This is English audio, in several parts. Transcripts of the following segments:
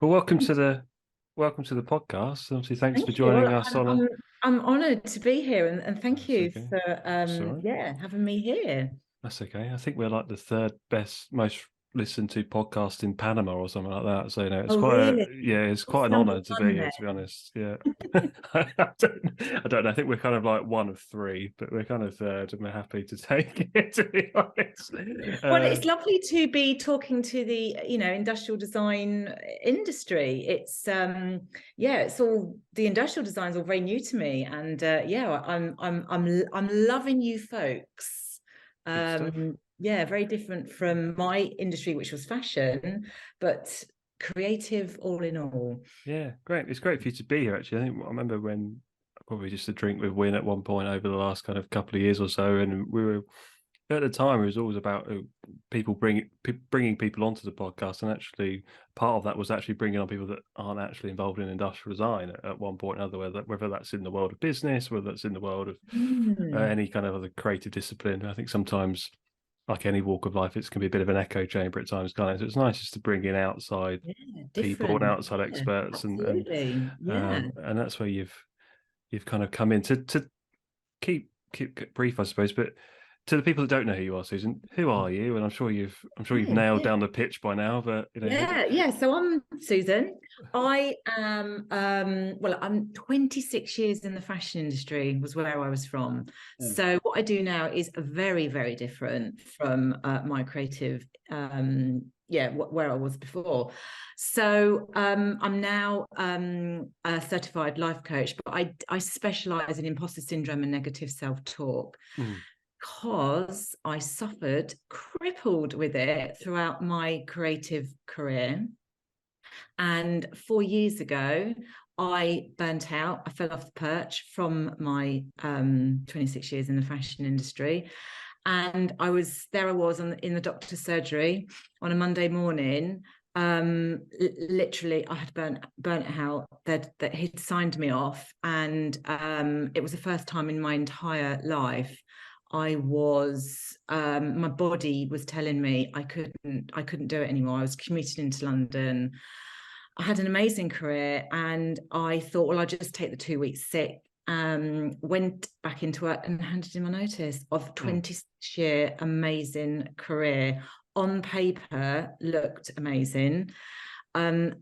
Well, welcome to the podcast. Obviously, thanks Thank for you. joining Well, us on a. I'm honoured to be here, and thank That's you okay. for That's all right. having me here. That's okay. I think we're like the third best, most listened to podcast in Panama or something like that. So it's Oh, quite really? it's What's quite an number honor to be one here. To be then? honest, yeah. I don't know. I think we're kind of like one of three, but we're kind of third, and we're happy to take it. To be honest, Well, uh, it's lovely to be talking to the industrial design industry. It's all the industrial design is all very new to me, and I'm loving you folks. good stuff. Very different from my industry, which was fashion, but creative all in all. Yeah, great. It's great for you to be here. Actually, I remember when probably just a drink with Win at one point over the last kind of couple of years or so, and we were at the time it was always about people bringing people onto the podcast, and actually part of that was actually bringing on people that aren't actually involved in industrial design at one point or another, whether that's in the world of business, whether that's in the world of Mm, any kind of other creative discipline. I think sometimes, like any walk of life, it can be a bit of an echo chamber at times, kind of. So it's nice just to bring in outside yeah, people and different. outside Yeah, experts, absolutely. Yeah. and that's where you've kind of come in to keep it brief, I suppose. But to the people that don't know who you are, Susan, who are you? And I'm sure you've Yeah, nailed yeah. down the pitch by now, but Yeah. So I'm Susan. I am I'm 26 years in the fashion industry was where I was from. Mm. So what I do now is very, very different from my creative where I was before. So I'm now a certified life coach, but I specialize in imposter syndrome and negative self-talk Mm. because I suffered crippled with it throughout my creative career. And 4 years ago, I burnt out. I fell off the perch from my 26 years in the fashion industry. And I was in the doctor's surgery on a Monday morning. Literally, I had burnt out that he'd signed me off. And it was the first time in my entire life my body was telling me I couldn't do it anymore. I was commuting into London. I had an amazing career, and I thought, well, I'll just take the 2 weeks sick. Went back into work and handed in my notice of Mm. 26-year amazing career. On paper, looked amazing, and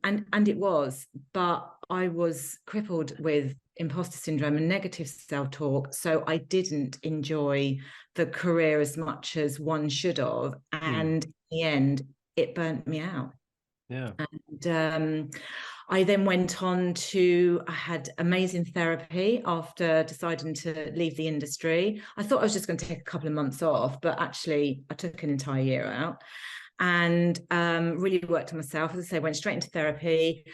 it was, but I was crippled with imposter syndrome and negative self-talk, so I didn't enjoy the career as much as one should have, Mm. and in the end, it burnt me out. Yeah. And I then went on to, I had amazing therapy after deciding to leave the industry. I thought I was just going to take a couple of months off, but actually I took an entire year out and really worked on myself. As I say, went straight into therapy.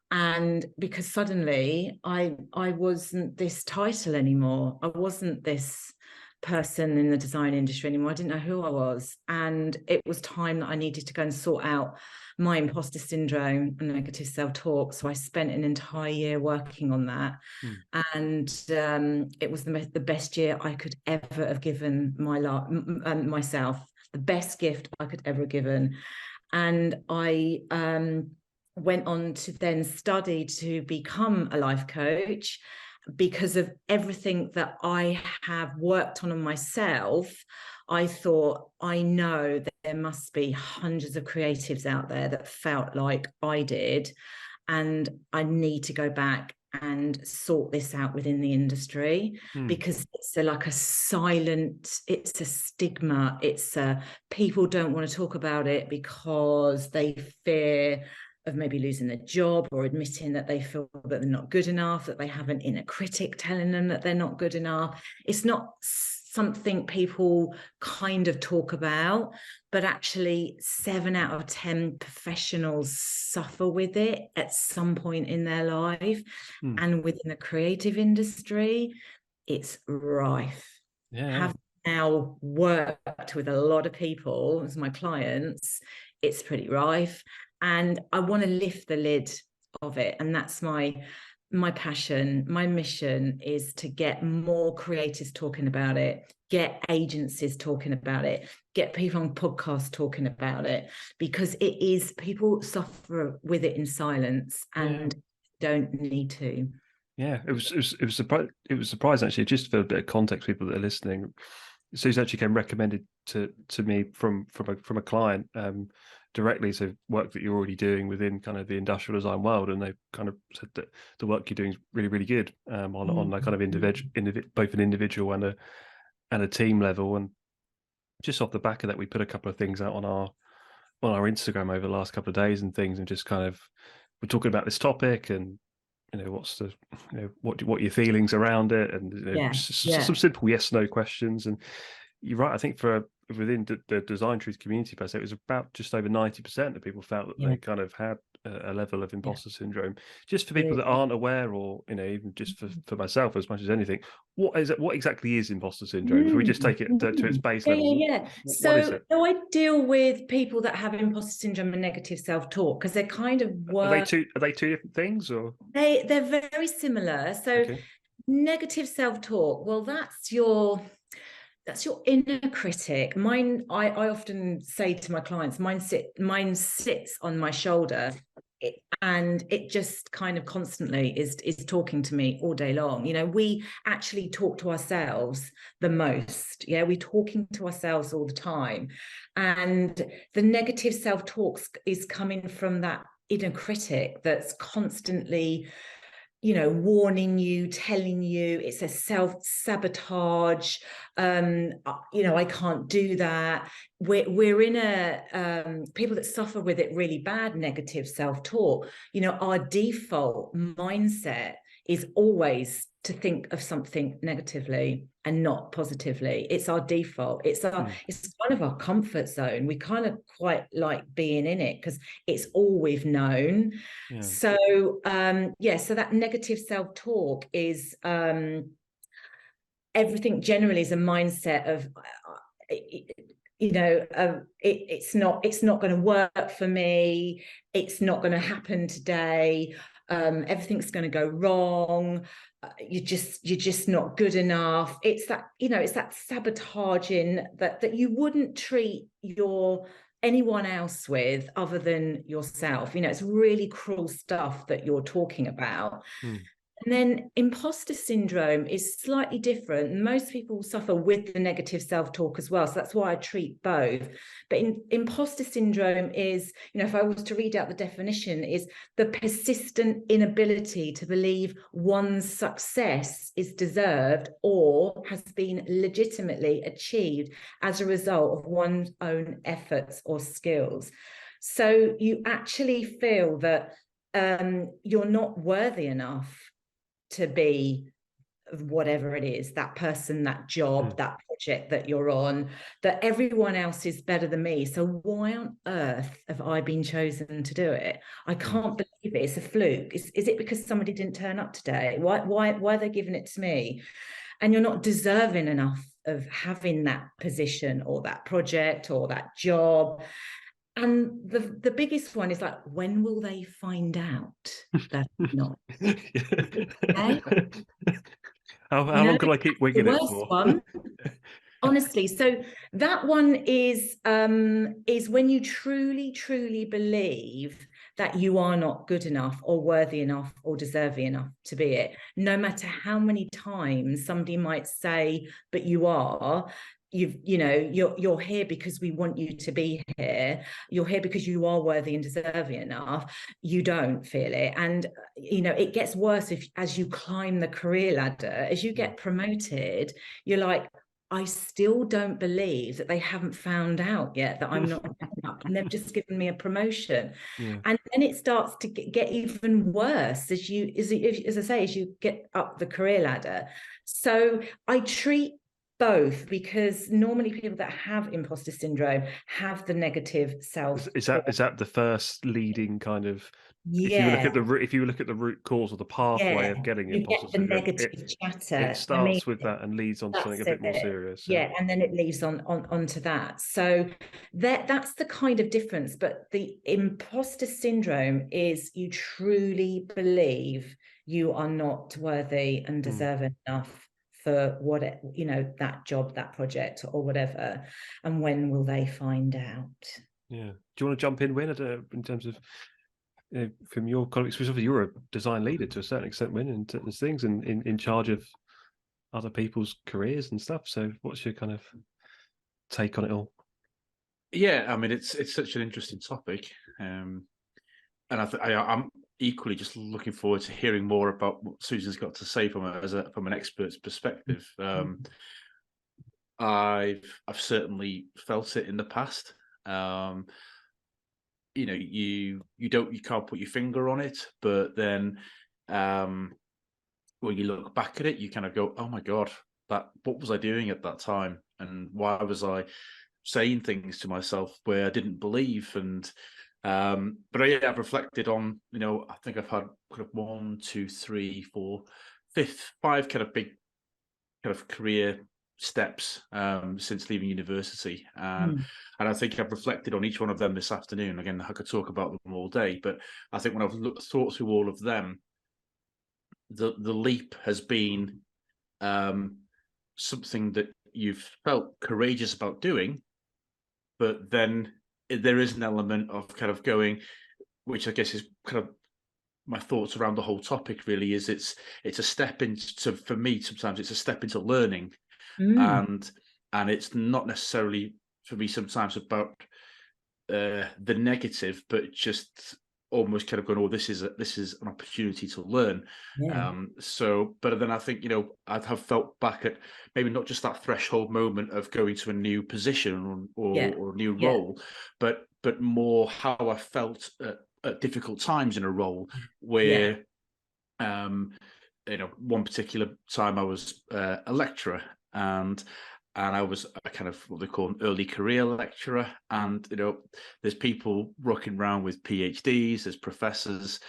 And because suddenly I wasn't this title anymore. I wasn't this person in the design industry anymore. I didn't know who I was. And it was time that I needed to go and sort out my imposter syndrome and negative self-talk. So I spent an entire year working on that. Mm. And it was the best year I could ever have given myself, the best gift I could ever have given. And I went on to then study to become a life coach because of everything that I have worked on myself. I thought, I know that there must be hundreds of creatives out there that felt like I did, and I need to go back and sort this out within the industry Mm. because it's a stigma. People don't want to talk about it because they fear of maybe losing their job or admitting that they feel that they're not good enough, that they have an inner critic telling them that they're not good enough. It's not something people kind of talk about, but actually 7 out of 10 professionals suffer with it at some point in their life. Mm. And within the creative industry, it's rife. Yeah. Have now worked with a lot of people as my clients, it's pretty rife. And I want to lift the lid of it. And that's my passion, my mission is to get more creators talking about it, get agencies talking about it, get people on podcasts talking about it, because it is, people suffer with it in silence and don't need to. Yeah, it was surprising actually. Just for a bit of context, people that are listening, Suze actually came recommended to me from a client directly, so work that you're already doing within kind of the industrial design world, and they kind of said that the work you're doing is really, really good on a kind of both an individual and a team level. And just off the back of that, we put a couple of things out on our Instagram over the last couple of days and things, and just kind of we're talking about this topic and what's the what your feelings around it, and some simple yes no questions. And you're right, I think for within the design truth community per se, it was about just over 90% of people felt that they kind of had a level of imposter syndrome. Just for people that aren't aware, or even just for myself as much as anything, what exactly is imposter syndrome? If we just take it to its base level, what is it? So I deal with people that have imposter syndrome and negative self-talk, because they're kind of Are they two different things, or they're very similar. So negative self-talk, well, that's your inner critic. Mine, I often say to my clients, mine sits on my shoulder, and it just kind of constantly is talking to me all day long. We actually talk to ourselves the most. We're talking to ourselves all the time, and the negative self-talk is coming from that inner critic that's constantly warning you, telling you. It's a self-sabotage. I can't do that. We're in a people that suffer with it really bad negative self-talk. Our default mindset is always to think of something negatively and not positively. It's our default. It's kind of our comfort zone. We kind of quite like being in it because it's all we've known. So so that negative self-talk is everything generally is a mindset of it's not going to work for me, it's not going to happen today, everything's going to go wrong, you're just not good enough. It's that sabotaging that you wouldn't treat anyone else with other than yourself. It's really cruel stuff that you're talking about. And then imposter syndrome is slightly different. Most people suffer with the negative self-talk as well. So that's why I treat both. But imposter syndrome is, if I was to read out the definition, is the persistent inability to believe one's success is deserved or has been legitimately achieved as a result of one's own efforts or skills. So you actually feel that you're not worthy enough to be whatever it is, that person, that job, that project that you're on, that everyone else is better than me. So why on earth have I been chosen to do it? I can't believe it. It's a fluke. Is it because somebody didn't turn up today? Why are they giving it to me? And you're not deserving enough of having that position or that project or that job. And the biggest one is like, when will they find out that I'm not? Okay? How long can I keep winging it for? One, honestly. So that one is when you truly, truly believe that you are not good enough or worthy enough or deserving enough to be it. No matter how many times somebody might say, but you are. You're here because we want you to be here. You're here because you are worthy and deserving enough. You don't feel it. And it gets worse as you climb the career ladder, as you get promoted, you're like, I still don't believe that they haven't found out yet that I'm not up, and they've just given me a promotion. And then it starts to get even worse as I say, as you get up the career ladder. So I treat both, because normally people that have imposter syndrome have the negative self. Is that the first leading kind of if you look Yeah, at the root cause or the pathway yeah. of getting You get imposter the syndrome, negative it chatter. I mean, starts with that and leads on to something that's a bit more it. serious. Yeah. Yeah, and then it leads on onto that. So that's the kind of difference. But the imposter syndrome is you truly believe you are not worthy and Mm. deserve enough for what that job, that project, or whatever. And when will they find out? Yeah. Do you want to jump in, Win, in terms of from your colleagues? Specifically, you're a design leader to a certain extent, Win, in certain things, and in charge of other people's careers and stuff. So, what's your kind of take on it all? Yeah, I mean, it's such an interesting topic, and I'm equally just looking forward to hearing more about what Susan's got to say from an expert's perspective. I've certainly felt it in the past. You can't put your finger on it, but then when you look back at it, you kind of go, "Oh my God, what was I doing at that time, and why was I saying things to myself where I didn't believe?" And I've reflected on, I think I've had kind of one, two, three, four, five kind of big kind of career steps since leaving university, and I think I've reflected on each one of them this afternoon. Again, I could talk about them all day, but I think when I've thought through all of them, the leap has been something that you've felt courageous about doing, but then there is an element of kind of going, which I guess is kind of my thoughts around the whole topic. Really, is it's a step into, for me, sometimes it's a step into learning, and it's not necessarily for me sometimes about the negative, but just almost kind of going, "Oh, this is an opportunity to learn." Yeah, But then I think, I'd have felt back at maybe not just that threshold moment of going to a new position yeah, or a new yeah, role, but more how I felt at difficult times in a role yeah. where, one particular time I was a lecturer, and I was a kind of what they call an early career lecturer. And there's people rocking around with PhDs, there's professors,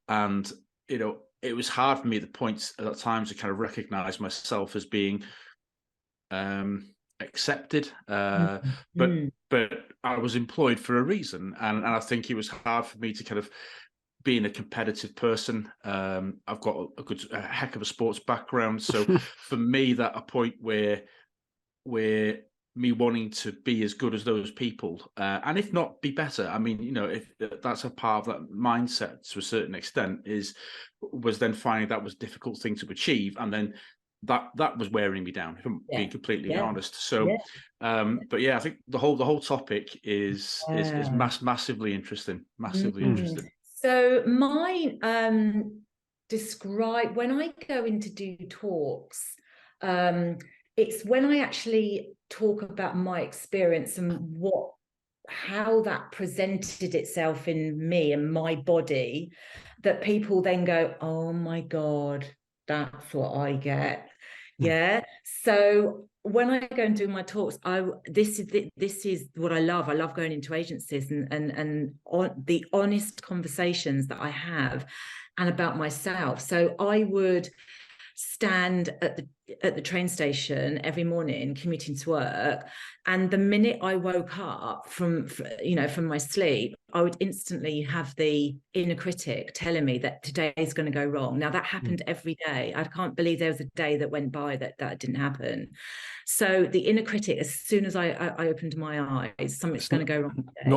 and it was hard for me at the points at that time to kind of recognize myself as being accepted, but I was employed for a reason, and I think it was hard for me to kind of, being a competitive person. I've got a heck of a sports background, so for me, that a point where me wanting to be as good as those people, and if not, be better. I mean, if that's a part of that mindset to a certain extent, was then finding that was a difficult thing to achieve, and then that was wearing me down, if I'm being completely honest. So, but yeah, I think the whole topic is massively interesting, massively interesting. So mine describe when I go in to do talks, it's when I actually talk about my experience and how that presented itself in me and my body, that people then go, "Oh my God, that's what I get." Yeah. So when I go and do my talks, this is what I love. I love going into agencies and on the honest conversations that I have and about myself. So I would stand at the train station every morning commuting to work, and the minute I woke up from my sleep, I would instantly have the inner critic telling me that today is going to go wrong. Now that happened every day. I can't believe there was a day that went by that didn't happen. So the inner critic, as soon as I opened my eyes, something's going to go wrong today.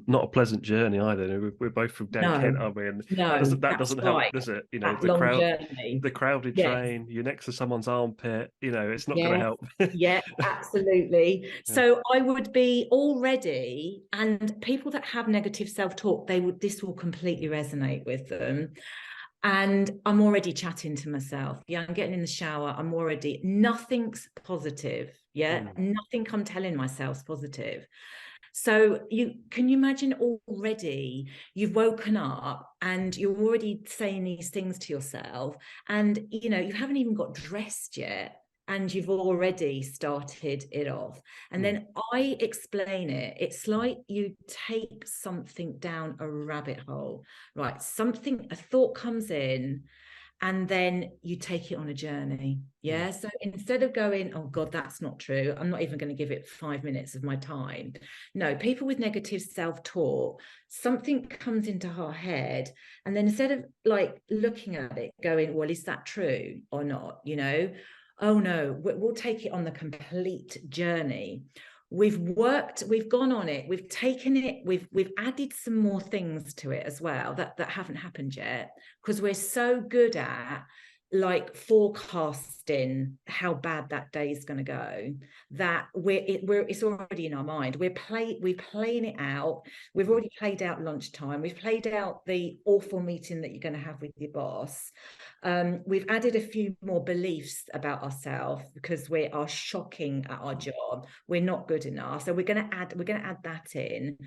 Not a pleasant journey either. We're both from down Kent, aren't we? And that doesn't help, does it? The crowded train, you're next to someone's armpit. It's not going to help. Yeah, absolutely. So I would be already, and people that have negative self-talk, this will completely resonate with them. And I'm already chatting to myself. Yeah, I'm getting in the shower. Nothing's positive. Yeah, nothing I'm telling myself's positive. So can you imagine already you've woken up and you're already saying these things to yourself, and you haven't even got dressed yet, and you've already started it off. And then I explain it. It's like you take something down a rabbit hole, right? A thought comes in, and then you take it on a journey. Yeah. So instead of going, oh God, that's not true, I'm not even going to give it 5 minutes of my time. No, people with negative self-talk, something comes into our head, and then instead of like looking at it going, well, is that true or not, you know? Oh no, we'll take it on the complete journey. We've gone on it, we've taken it, we've added some more things to it as well that haven't happened yet, because we're so good at like forecasting how bad that day is going to go, that it's already in our mind. We're playing it out. We've already played out lunchtime. We've played out the awful meeting that you're going to have with your boss. We've added a few more beliefs about ourselves because we are shocking at our job. We're not good enough. So we're going to add that in.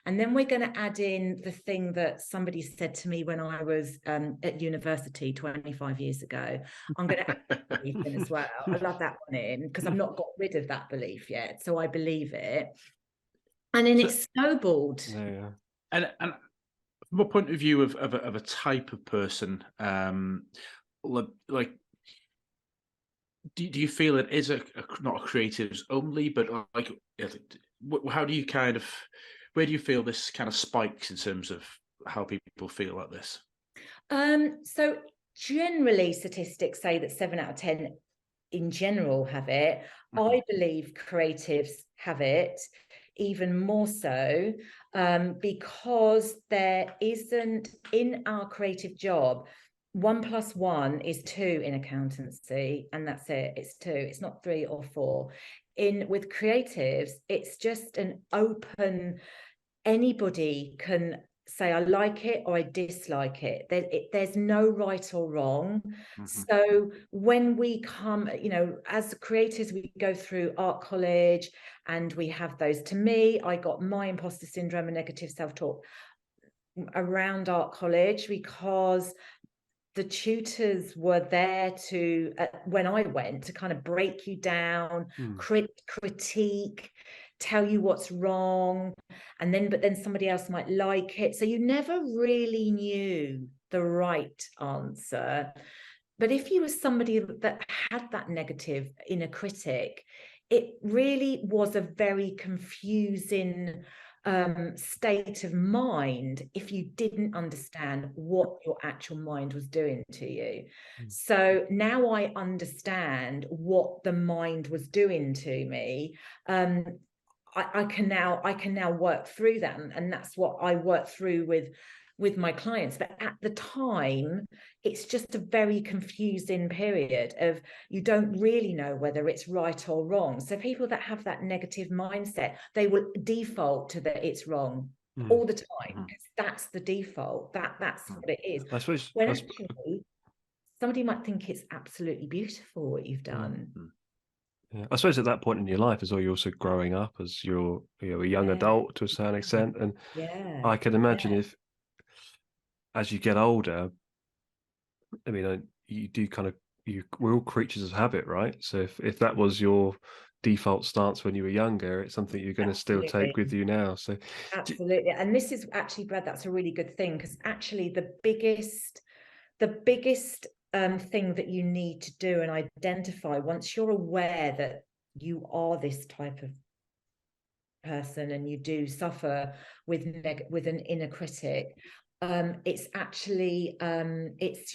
And then we're going to add in the thing that somebody said to me when I was at university 25 years ago. I'm going to add that belief in as well. I love that one in because I've not got rid of that belief yet. So I believe it. And then it's snowballed. Yeah. And from a point of view of a type of person, like, do you feel it is not a creatives only, but like, how do you where do you feel this kind of spikes in terms of how people feel like this? So generally, statistics say that 7 out of 10 in general have it. I believe creatives have it even more so, because there isn't, in our creative job, 1 + 1 is 2 in accountancy, and that's it. It's 2. It's not 3 or 4. With creatives, it's just an open. Anybody can say I like it or I dislike it. There's no right or wrong. So when we come, you know, as creators, we go through art college and we have those. To me, I got my imposter syndrome and negative self-talk around art college because the tutors were there to, when I went, to kind of break you down, critique, tell you what's wrong, but then somebody else might like it. So you never really knew the right answer. But if you were somebody that had that negative inner critic, it really was a very confusing state of mind if you didn't understand what your actual mind was doing to you. So now I understand what the mind was doing to me. I can now work through that, and that's what I work through with my clients. But at the time, it's just a very confusing period of you don't really know whether it's right or wrong. So people that have that negative mindset, they will default to that it's wrong all the time. That's the default. That's what it is. I suppose when actually somebody might think it's absolutely beautiful what you've done. Yeah. I suppose at that point in your life as well, you're also growing up as you're a young adult to a certain extent. And I can imagine if, as you get older, I mean, you do we're all creatures of habit, right? So if that was your default stance when you were younger, it's something you're going to still take with you now. So absolutely. And this is actually, Brad, that's a really good thing, because actually the biggest thing that you need to do and identify, once you're aware that you are this type of person and you do suffer with an inner critic, it's actually it's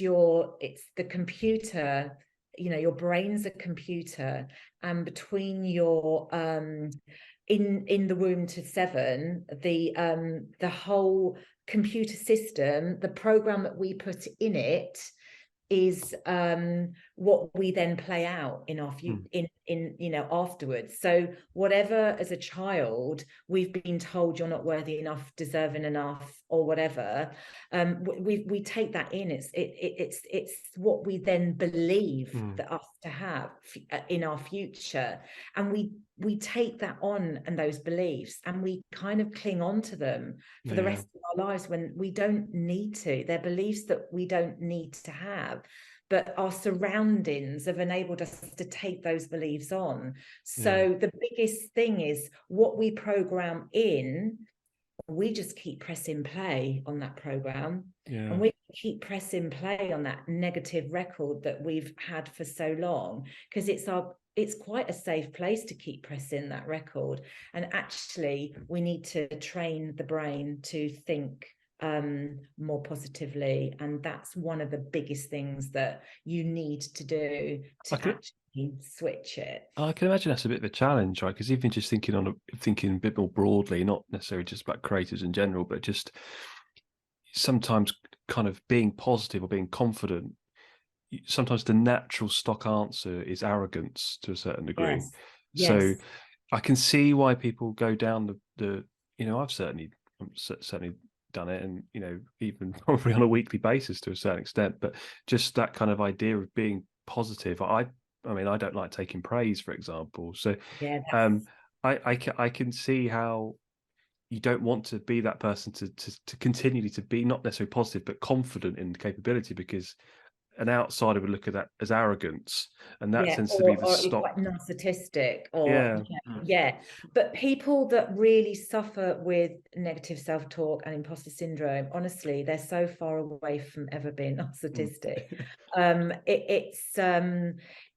the computer, you know, your brain's a computer, and between your in the womb to 7, the whole computer system, the program that we put in it is what we then play out in our in you know, afterwards. So whatever, as a child we've been told you're not worthy enough, deserving enough, or whatever, we take that in. It's what we then believe that us to have in our future, and we take that on, and those beliefs, and we kind of cling on to them for the rest of our lives when we don't need to. They're beliefs that we don't need to have. but our surroundings have enabled us to take those beliefs on. So the biggest thing is what we program in. We just keep pressing play on that program, and we keep pressing play on that negative record that we've had for so long, because it's quite a safe place to keep pressing that record. And actually we need to train the brain to think more positively, and that's one of the biggest things that you need to do to actually switch it. I can imagine that's a bit of a challenge, right? Because even just thinking a bit more broadly, not necessarily just about creators in general, but just sometimes kind of being positive or being confident. Sometimes the natural stock answer is arrogance to a certain degree. So I can see why people go down the I've certainly done it, and even probably on a weekly basis to a certain extent, but just that kind of idea of being positive. I mean, I don't like taking praise, for example. So I can see how you don't want to be that person to continually to be not necessarily positive, but confident in the capability, because an outsider would look at that as arrogance, and that tends to be the stop. Quite narcissistic, or But people that really suffer with negative self-talk and imposter syndrome, honestly, they're so far away from ever being narcissistic.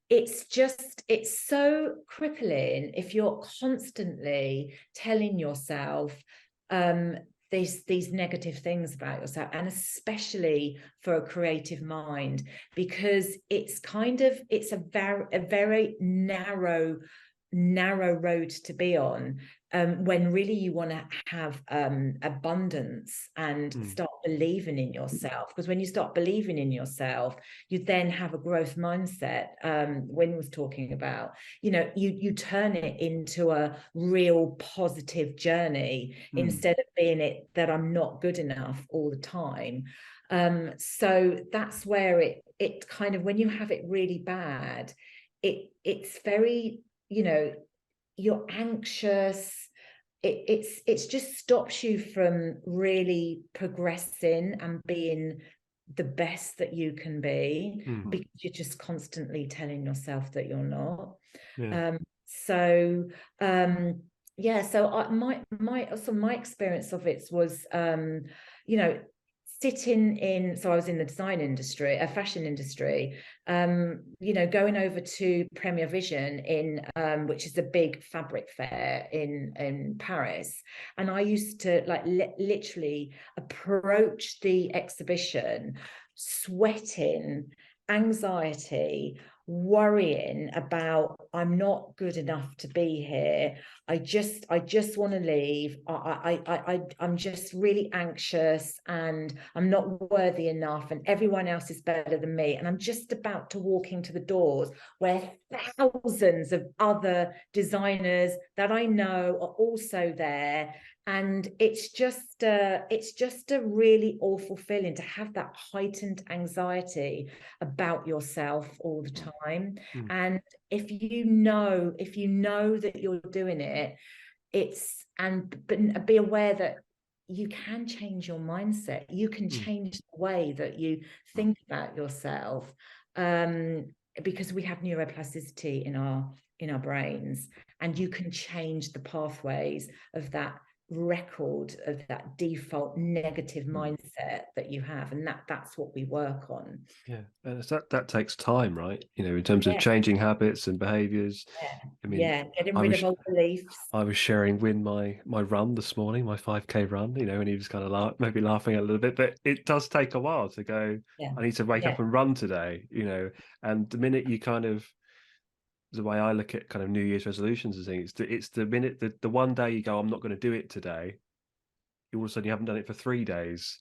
It's so crippling if you're constantly telling yourself these negative things about yourself, and especially for a creative mind, because it's a very narrow road to be on, when really you want to have abundance and start believing in yourself. Because when you start believing in yourself, you then have a growth mindset. Wynne was talking about, you turn it into a real positive journey, instead of being it that I'm not good enough all the time. So that's where it kind of, when you have it really bad, it's very, you're anxious. It's just stops you from really progressing and being the best that you can be, because you're just constantly telling yourself that you're not. So my experience of it was, sitting in, so I was in the design industry, a fashion industry, going over to Premier Vision which is a big fabric fair in Paris. And I used to literally approach the exhibition sweating, anxiety, worrying about, I'm not good enough to be here. I just want to leave. I'm just really anxious, and I'm not worthy enough, and everyone else is better than me. And I'm just about to walk into the doors where thousands of other designers that I know are also there. And it's just a really awful feeling to have that heightened anxiety about yourself all the time. And if you know that you're doing it, but be aware that you can change your mindset. You can change the way that you think about yourself, because we have neuroplasticity in our brains, and you can change the pathways of that record, of that default negative mindset that you have, and that's what we work on. And that takes time, right? In terms of changing habits and behaviors. I mean, getting rid of old beliefs. I was sharing Wynne my run this morning, my 5K run, and he was kind of maybe laughing a little bit, but it does take a while to go, I need to wake up and run today, and the minute you kind of, the way I look at kind of New Year's resolutions and things, it's the minute the one day you go, I'm not going to do it today, all of a sudden you haven't done it for 3 days.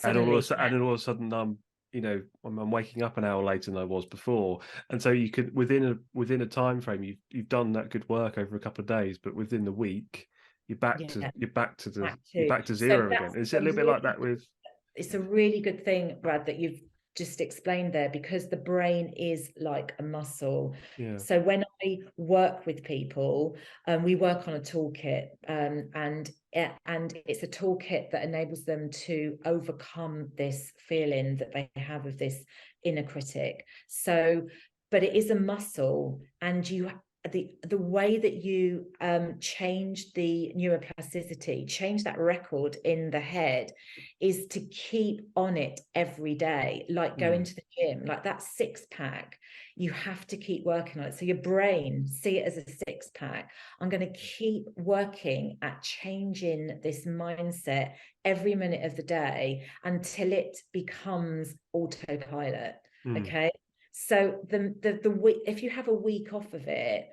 And all of a sudden I'm waking up an hour later than I was before. And so you could, within a time frame, you've done that good work over a couple of days, but within the week you're back to zero again. Is it a little bit like that with? It's a really good thing, Brad, that you've just explained there, because the brain is like a muscle. So when I work with people, we work on a toolkit, and and it's a toolkit that enables them to overcome this feeling that they have of this inner critic. So, but it is a muscle, and the way that you change the neuroplasticity, change that record in the head, is to keep on it every day, like going to the gym, like that 6-pack. You have to keep working on it. So your brain, see it as a 6-pack. I'm going to keep working at changing this mindset every minute of the day until it becomes autopilot. Okay. So the week, if you have a week off of it,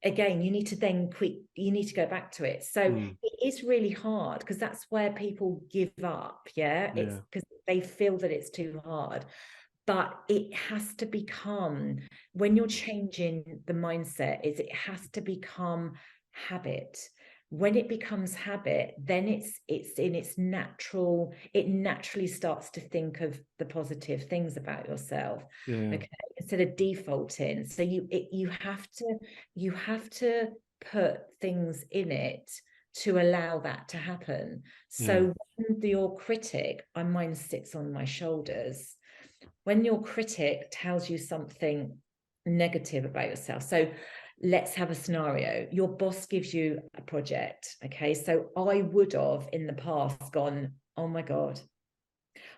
again, you need to go back to it. So it is really hard, because that's where people give up. It's because they feel that it's too hard. But it has to become, when you're changing the mindset, it has to become habit. When it becomes habit, then it's in its natural, it naturally starts to think of the positive things about yourself. Okay, instead of defaulting. So you have to put things in it to allow that to happen. So when your critic, mine sits on my shoulders, when your critic tells you something negative about yourself. So let's have a scenario. Your boss gives you a project. Okay. So I would have in the past gone, oh my God,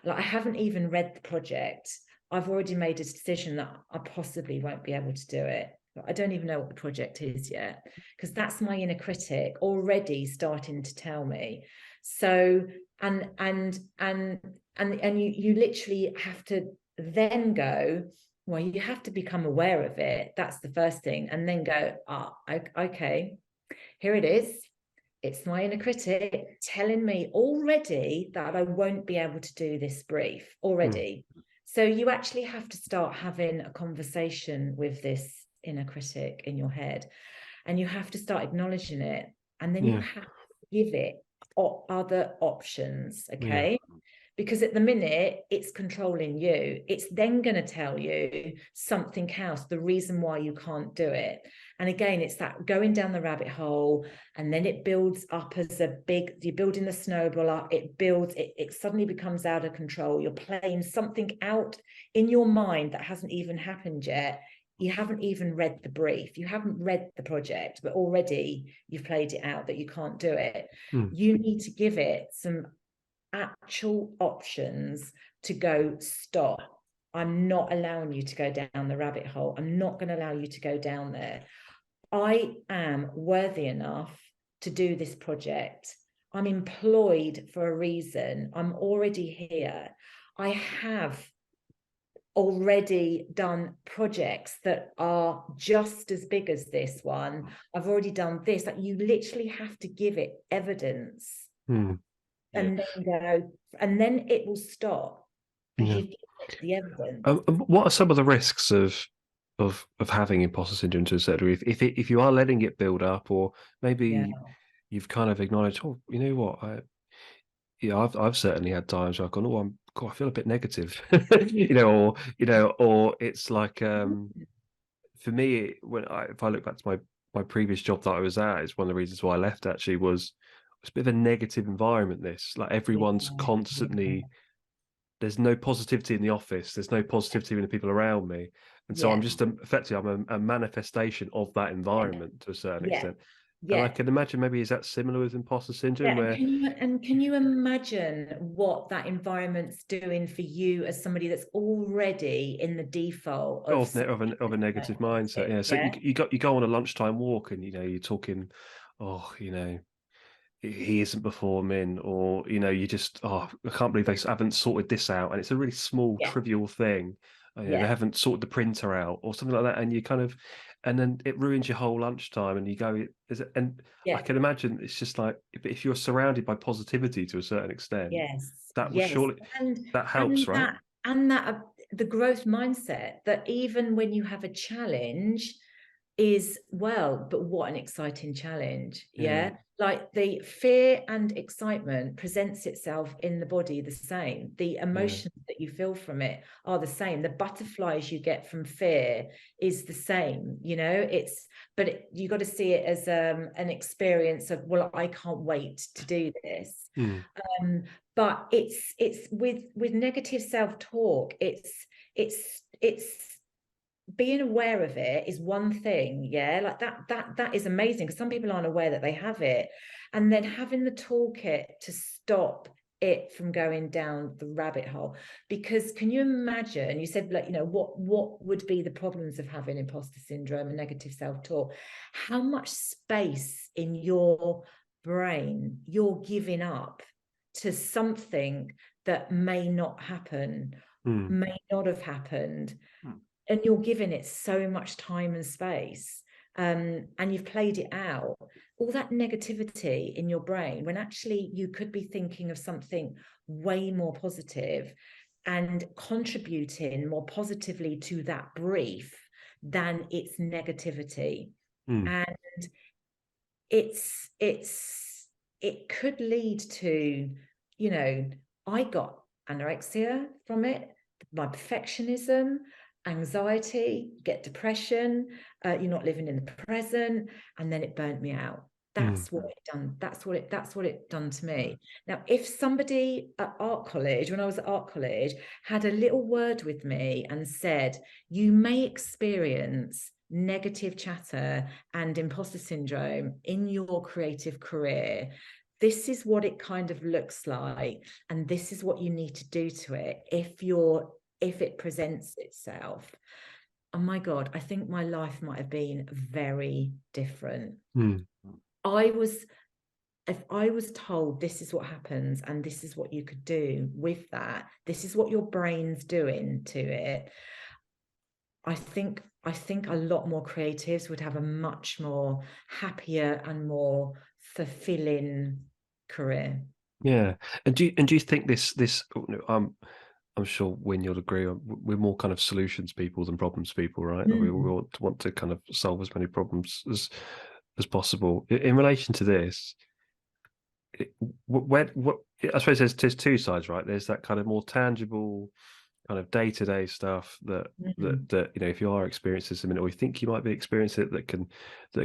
like I haven't even read the project. I've already made a decision that I possibly won't be able to do it. I don't even know what the project is yet, because that's my inner critic already starting to tell me. So, and you literally have to then go, well, you have to become aware of it. That's the first thing. And then go, okay, here it is. It's my inner critic telling me already that I won't be able to do this brief already. So you actually have to start having a conversation with this inner critic in your head, and you have to start acknowledging it. And then you have to give it other options. Okay. Because at the minute it's controlling you. It's then going to tell you something else, the reason why you can't do it. And again, it's that going down the rabbit hole, and then it builds up as you're building the snowball up. It builds, it suddenly becomes out of control. You're playing something out in your mind that hasn't even happened yet. You haven't even read the brief. You haven't read the project, but already you've played it out that you can't do it. You need to give it some actual options to go, stop. I'm not allowing you to go down the rabbit hole. I'm not going to allow you to go down there. I am worthy enough to do this project. I'm employed for a reason. I'm already here. I have already done projects that are just as big as this one. I've already done this. Like, you literally have to give it evidence. And then go, and then it will stop, because you get the evidence. What are some of the risks of having imposter syndrome to a certain degree? If you are letting it build up, or maybe you've kind of acknowledged, oh, you know what, I've certainly had times where I've gone, oh, I feel a bit negative, or it's like for me, if I look back to my previous job that I was at, it's one of the reasons why I left. Actually, was it's a bit of a negative environment. This, like, everyone's constantly, there's no positivity in the office. There's no positivity in the people around me. And so I'm just effectively, I'm a manifestation of that environment to a certain extent. And I can imagine, maybe, is that similar with imposter syndrome? Where can you imagine what that environment's doing for you as somebody that's already in the default of a negative mindset? Yeah. So you go on a lunchtime walk, and you're talking, oh, he isn't performing, or you just, oh, I can't believe they haven't sorted this out, and it's a really small trivial thing. They haven't sorted the printer out or something like that, and you kind of, and then it ruins your whole lunchtime, and you go, I can imagine it's just like, if you're surrounded by positivity to a certain extent, that will surely, that helps, right? The growth mindset, that even when you have a challenge, is, well, but what an exciting challenge. Yeah. Like the fear and excitement presents itself in the body the same. The emotions that you feel from it are the same. The butterflies you get from fear is the same, you know. You got to see it as an experience of, well, I can't wait to do this. But it's with negative self-talk, it's being aware of it is one thing, yeah, like that is amazing, because some people aren't aware that they have it, and then having the toolkit to stop it from going down the rabbit hole. Because can you imagine, you said, like, you know, what would be the problems of having imposter syndrome and negative self-talk? How much space in your brain you're giving up to something that may not happen, may not have happened, and you're giving it so much time and space, and you've played it out, all that negativity in your brain, when actually you could be thinking of something way more positive and contributing more positively to that brief than its negativity. And it could lead to, you know, I got anorexia from it, my perfectionism, anxiety, get depression, you're not living in the present, and then it burnt me out. That's what it done. That's what it done to me. Now, if somebody at art college, when I was at art college, had a little word with me and said, you may experience negative chatter and imposter syndrome in your creative career, this is what it kind of looks like, and this is what you need to do to it if it presents itself. Oh my God, I think my life might have been very different. If I was told this is what happens and this is what you could do with that, this is what your brain's doing to it, I think a lot more creatives would have a much more happier and more fulfilling career. Yeah. And do you think this I'm sure Win, you'll agree, we're more kind of solutions people than problems people, right? We want to kind of solve as many problems as possible. In relation to this, what I suppose there's two sides, right? There's that kind of more tangible, kind of day-to-day stuff that you know, if you are experiencing something, or you think you might be experiencing it, that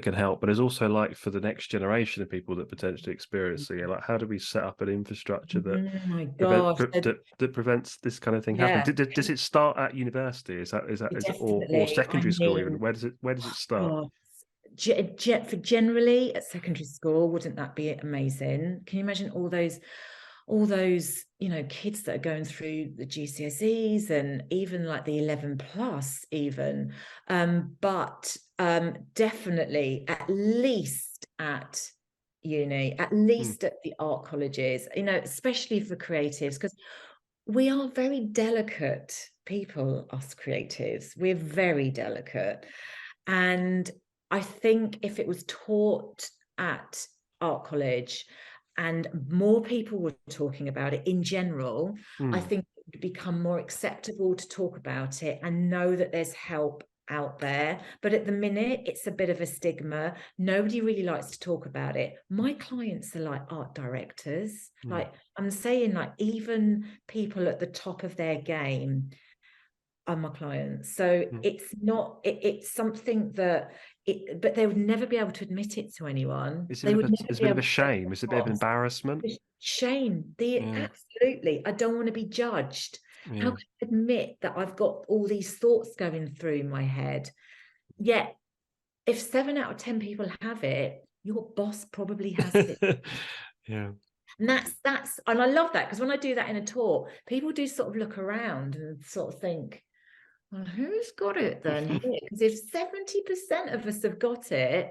can help. But there's also, like, for the next generation of people that potentially experience it, like, how do we set up an infrastructure that that prevents this kind of thing happening? Does it start at university? Is it, or secondary school even? Where does it start? For generally at secondary school, wouldn't that be amazing? Can you imagine all those, you know, kids that are going through the GCSEs and even like the 11 plus even, but definitely at least at uni, at least at the art colleges, you know, especially for creatives, because we are very delicate people, us creatives. We're very delicate. And I think if it was taught at art college and more people were talking about it in general, I think it would become more acceptable to talk about it and know that there's help out there. But at the minute, it's a bit of a stigma. Nobody really likes to talk about it. My clients are like art directors. Like I'm saying, like even people at the top of their game are my clients. So it's not, it's something that but they would never be able to admit it to anyone. It's a bit of a shame. It's a bit of embarrassment. Shame. Absolutely. I don't want to be judged. How can I admit that I've got all these thoughts going through my head? Yet, if 7 out of 10 people have it, your boss probably has it. Yeah. And that's and I love that, because when I do that in a talk, people do sort of look around and sort of think, well, who's got it then? Because if 70% of us have got it,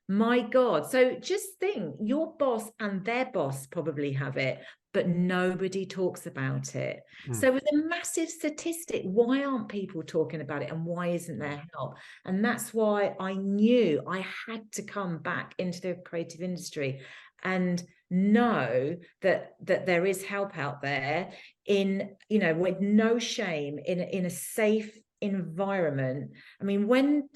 my God. So just think, your boss and their boss probably have it, but nobody talks about it. So with a massive statistic, why aren't people talking about it, and why isn't there help? And that's why I knew I had to come back into the creative industry and know that there is help out there, in, you know, with no shame, in a safe environment. I mean, when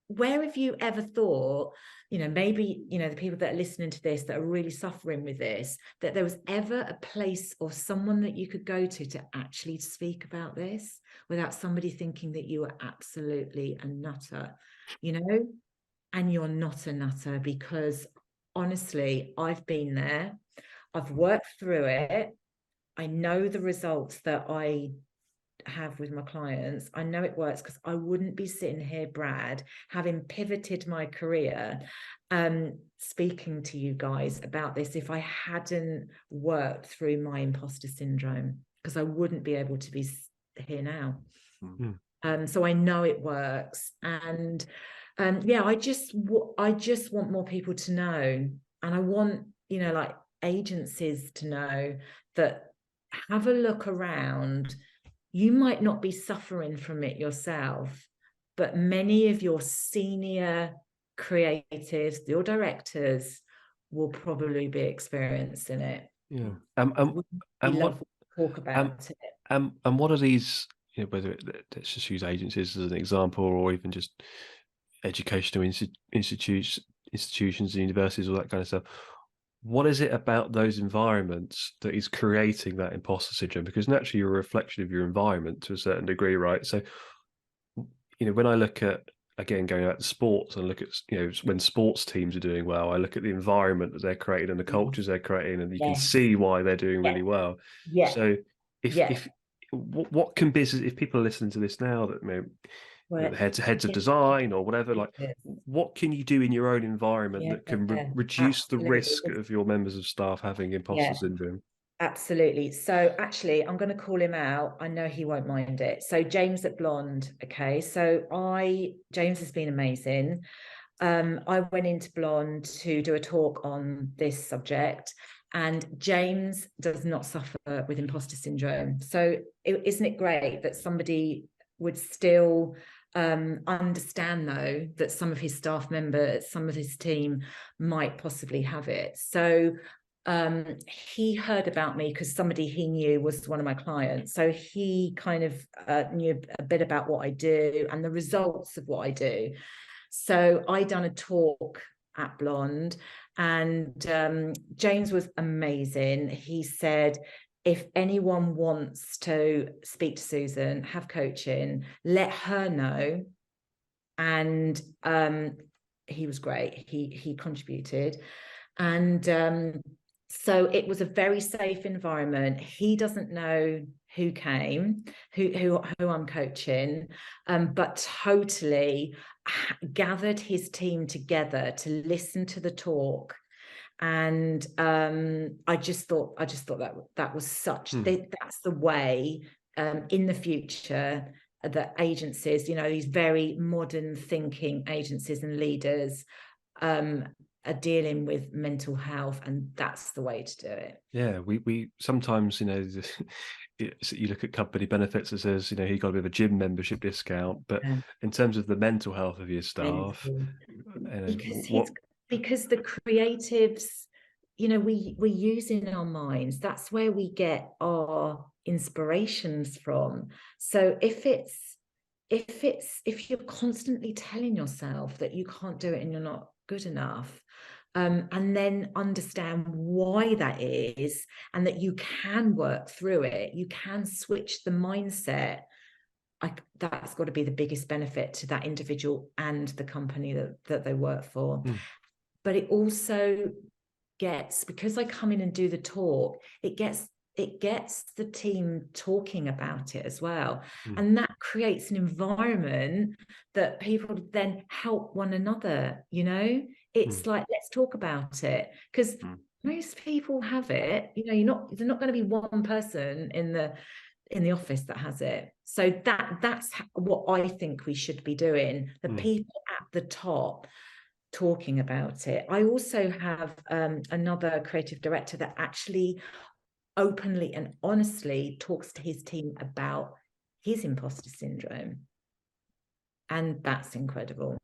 where have you ever thought, maybe, the people that are listening to this that are really suffering with this, that there was ever a place or someone that you could go to actually speak about this without somebody thinking that you were absolutely a nutter, and you're not a nutter, because honestly, I've been there. I've worked through it. I know the results that I have with my clients. I know it works, because I wouldn't be sitting here, Brad, having pivoted my career, speaking to you guys about this if I hadn't worked through my imposter syndrome, because I wouldn't be able to be here now. So I know it works. And I just want more people to know, and I want, like, agencies to know that, have a look around. You might not be suffering from it yourself, but many of your senior creatives, your directors, will probably be experiencing it. Yeah. And what talk about it. And what are these? Whether let's just use agencies as an example, or even just educational institutions and universities, all that kind of stuff. What is it about those environments that is creating that imposter syndrome? Because naturally, you're a reflection of your environment to a certain degree, right? So, when I look at, again, going out to sports and look at, when sports teams are doing well, I look at the environment that they're creating and the cultures they're creating, and you can see why they're doing really well. Yeah. So, if what can business, if people are listening to this now that heads of design or whatever, like, what can you do in your own environment that can reduce the risk of your members of staff having imposter syndrome? Absolutely. So actually, I'm going to call him out. I know he won't mind it. So James at Blonde. Okay. So James has been amazing. I went into Blonde to do a talk on this subject, and James does not suffer with imposter syndrome. So isn't it great that somebody would still understand, though, that some of his staff members, some of his team might possibly have it. So he heard about me because somebody he knew was one of my clients. So he kind of knew a bit about what I do and the results of what I do. So I done a talk at Blonde, and James was amazing. He said, if anyone wants to speak to Susan, have coaching, let her know. And he was great. He contributed. And so it was a very safe environment. He doesn't know who came, who I'm coaching, but totally gathered his team together to listen to the talk. And I just thought that was that's the way in the future that agencies, these very modern thinking agencies and leaders are dealing with mental health, and that's the way to do it. Yeah, we sometimes, you look at company benefits, it says, he got a bit of a gym membership discount, but in terms of the mental health of your staff, because the creatives, we're using our minds. That's where we get our inspirations from. So if you're constantly telling yourself that you can't do it and you're not good enough, and then understand why that is, and that you can work through it, you can switch the mindset, that's got to be the biggest benefit to that individual and the company that they work for. But it also gets, because I come in and do the talk, it gets the team talking about it as well. And that creates an environment that people then help one another. It's like, let's talk about it, because most people have it. There's not going to be one person in the office that has it. So that's what I think we should be doing, the people at the top talking about it. I also have another creative director that actually openly and honestly talks to his team about his imposter syndrome, and that's incredible.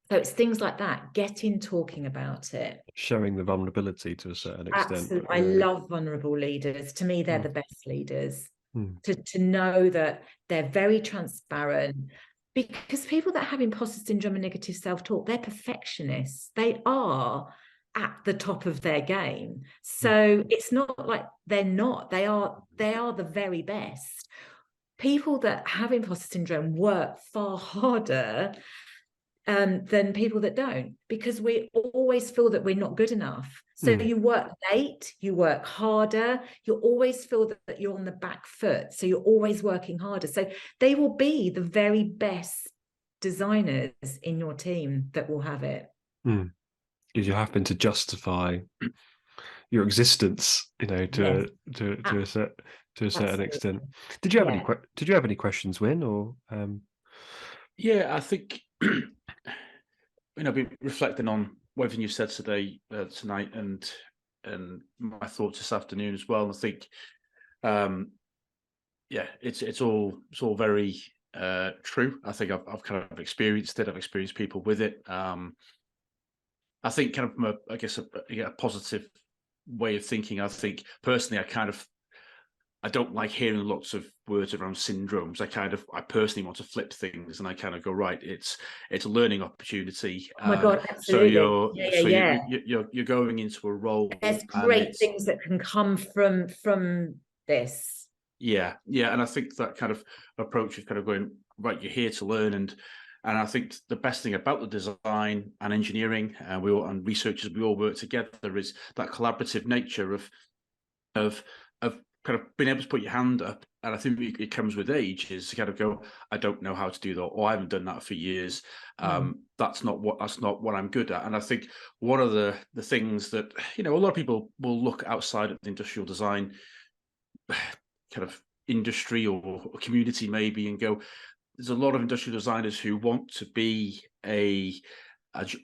So it's things like that, talking about it, showing the vulnerability to a certain extent. Absolutely. I love vulnerable leaders. To me, they're the best leaders. To know that they're very transparent, Because people that have imposter syndrome and negative self-talk, they're perfectionists. They are at the top of their game. So it's not like they're not. They are the very best. People that have imposter syndrome work far harder than people that don't, because we always feel that we're not good enough. So you work late, you work harder, you always feel that you're on the back foot. So you're always working harder. So they will be the very best designers in your team that will have it. Because you're having to justify your existence, you know, to a certain extent. Did you have any questions, Win, or Yeah, I think I've been reflecting on everything you said today, tonight, and my thoughts this afternoon as well. And I think, it's all very true. I think I've kind of experienced it. I've experienced people with it. I think kind of from a positive way of thinking. I think personally, I don't like hearing lots of words around syndromes. I personally want to flip things, and I kind of go, right, it's a learning opportunity. Oh my God, absolutely. You're going into a role. There's great things that can come from this. Yeah, and I think that kind of approach of kind of going, right, you're here to learn, and I think the best thing about the design and engineering, and researchers, we all work together, is that collaborative nature of kind of being able to put your hand up. And I think it comes with age, is to kind of go, I don't know how to do that, or I haven't done that for years. That's not what I'm good at. And I think one of the things that, a lot of people will look outside of the industrial design kind of industry or community maybe, and go, there's a lot of industrial designers who want to be a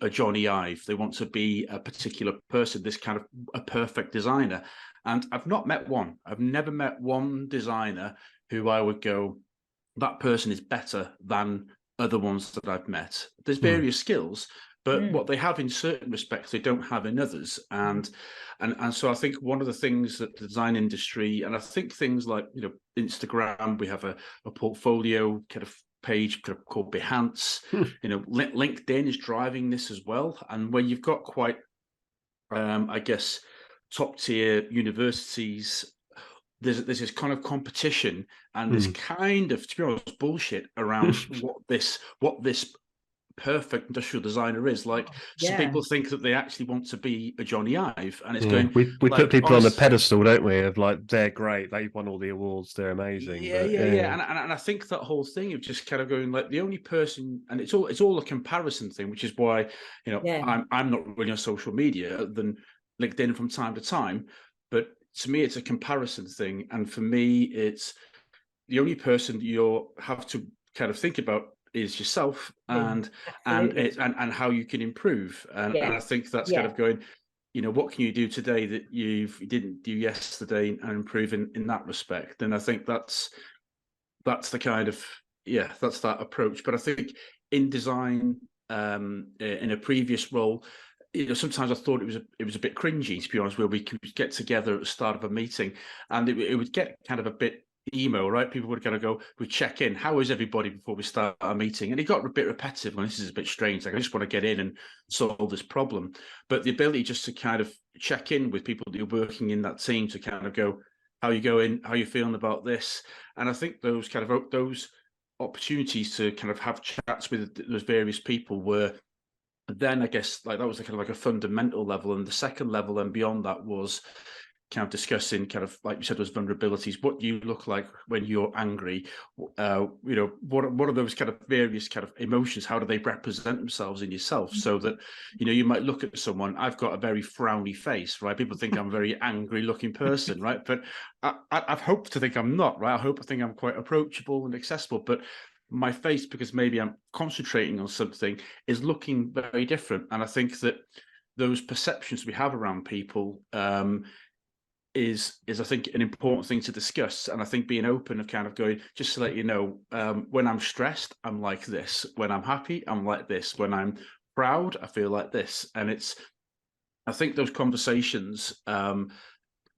Johnny Ive. They want to be a particular person, this kind of a perfect designer. And I've not met one. I've never met one designer who I would go, that person is better than other ones that I've met. There's various skills, but what they have in certain respects, they don't have in others. And so I think one of the things that the design industry, and I think things like, Instagram, we have a portfolio kind of page kind of called Behance. LinkedIn is driving this as well. And where you've got quite, top tier universities, there's this kind of competition and this kind of, to be honest, bullshit around what this perfect industrial designer is. Like, some people think that they actually want to be a Johnny Ive, and it's going, we put people on a pedestal, don't we, of like, they're great, they've won all the awards, they're amazing. And I think that whole thing of just kind of going, like, the only person, and it's all a comparison thing, which is why I'm not really on social media other than LinkedIn from time to time, but to me it's a comparison thing. And for me, it's the only person you have to kind of think about is yourself, and how you can improve. And I think that's kind of going, what can you do today that you didn't do yesterday, and improve in that respect. And I think that's the kind of, that's that approach. But I think in design, in a previous role, sometimes I thought it was a bit cringy, to be honest, where we could get together at the start of a meeting, and it would get kind of a bit emo, right? People would kind of go, we check in, how is everybody before we start our meeting? And it got a bit repetitive, and this is a bit strange. Like, I just want to get in and solve this problem. But the ability just to kind of check in with people that you're working in that team, to kind of go, how are you going? How are you feeling about this? And I think those opportunities to kind of have chats with those various people were, then I guess, like, that was kind of like a fundamental level. And the second level and beyond that was kind of discussing, kind of like you said, those vulnerabilities. What do you look like when you're angry? What are those kind of various kind of emotions? How do they represent themselves in yourself? So that, you might look at someone, I've got a very frowny face, right? People think I'm a very angry looking person, right? But I've hoped to think I'm not, right? I think I'm quite approachable and accessible, but my face, because maybe I'm concentrating on something, is looking very different. And I think that those perceptions we have around people is I think an important thing to discuss. And I think being open of kind of going, just to let you know, when I'm stressed, I'm like this. When I'm happy, I'm like this. When I'm proud, I feel like this. And I think those conversations,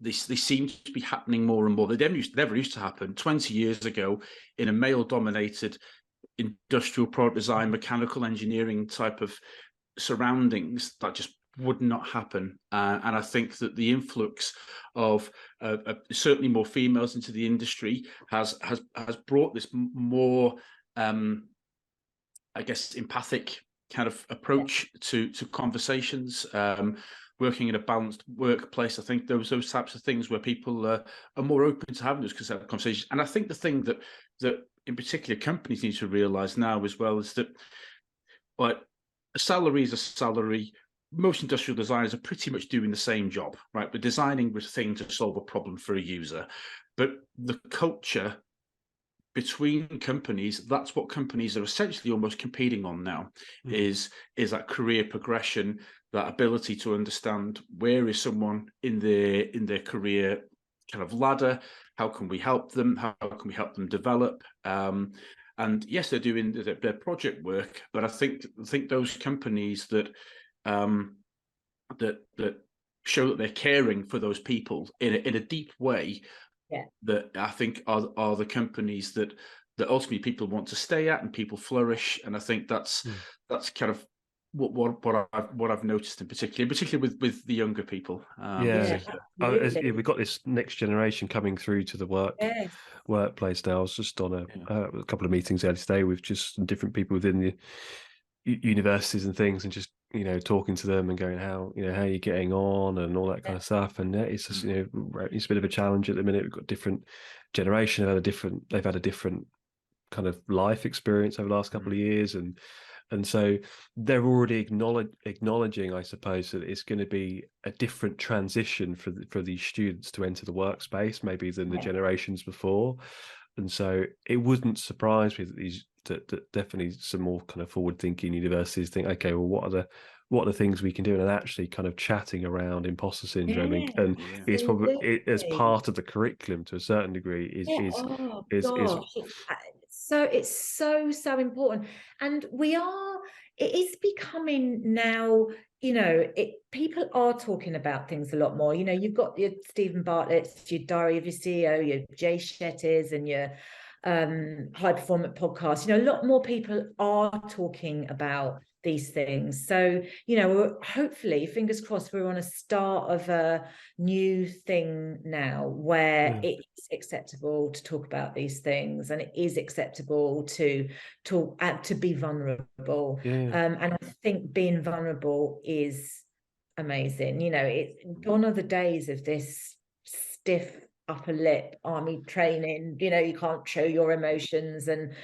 they seem to be happening more and more. They never used to happen 20 years ago in a male-dominated industrial product design, mechanical engineering type of surroundings, that just would not happen. And I think that the influx of certainly more females into the industry has brought this more, I guess, empathic kind of approach to conversations. Working in a balanced workplace, I think those types of things where people are more open to having those conversations. And I think the thing that in particular companies need to realise now as well is that, like, a salary is a salary. Most industrial designers are pretty much doing the same job, right? We're designing a thing to solve a problem for a user, but the culture between companies, that's what companies are essentially almost competing on now, is that career progression, that ability to understand where is someone in their career kind of ladder, how can we help them, how can we help them develop, and yes, they're doing their project work, but I think those companies that that show that they're caring for those people in a deep way, that I think are the companies that ultimately people want to stay at and people flourish. And I think that's kind of what I've noticed particularly with the younger people. We've got this next generation coming through to the workplace now. I was just on a couple of meetings earlier today with just some different people within the universities and things, and just talking to them and going, how are you getting on and all that kind of stuff. And it's just it's a bit of a challenge at the minute. We've got different generation, they've had a different kind of life experience over the last couple of years, and so they're already acknowledging, I suppose, that it's going to be a different transition for these students to enter the workspace maybe than the generations before. And so it wouldn't surprise me that definitely some more kind of forward-thinking universities think, okay, well, what are the things we can do, and actually kind of chatting around imposter syndrome, and it's probably as part of the curriculum to a certain degree is so it's so important. And it is becoming now, people are talking about things a lot more. You've got your Stephen Bartlett's, your Diary of Your CEO, your Jay Shetty's, and your High Performance podcast. A lot more people are talking about these things. So, hopefully, fingers crossed, we're on a start of a new thing now where it's acceptable to talk about these things, and it is acceptable to talk, to be vulnerable. And I think being vulnerable is amazing. It's gone are the days of this stiff upper lip army training. You can't show your emotions, and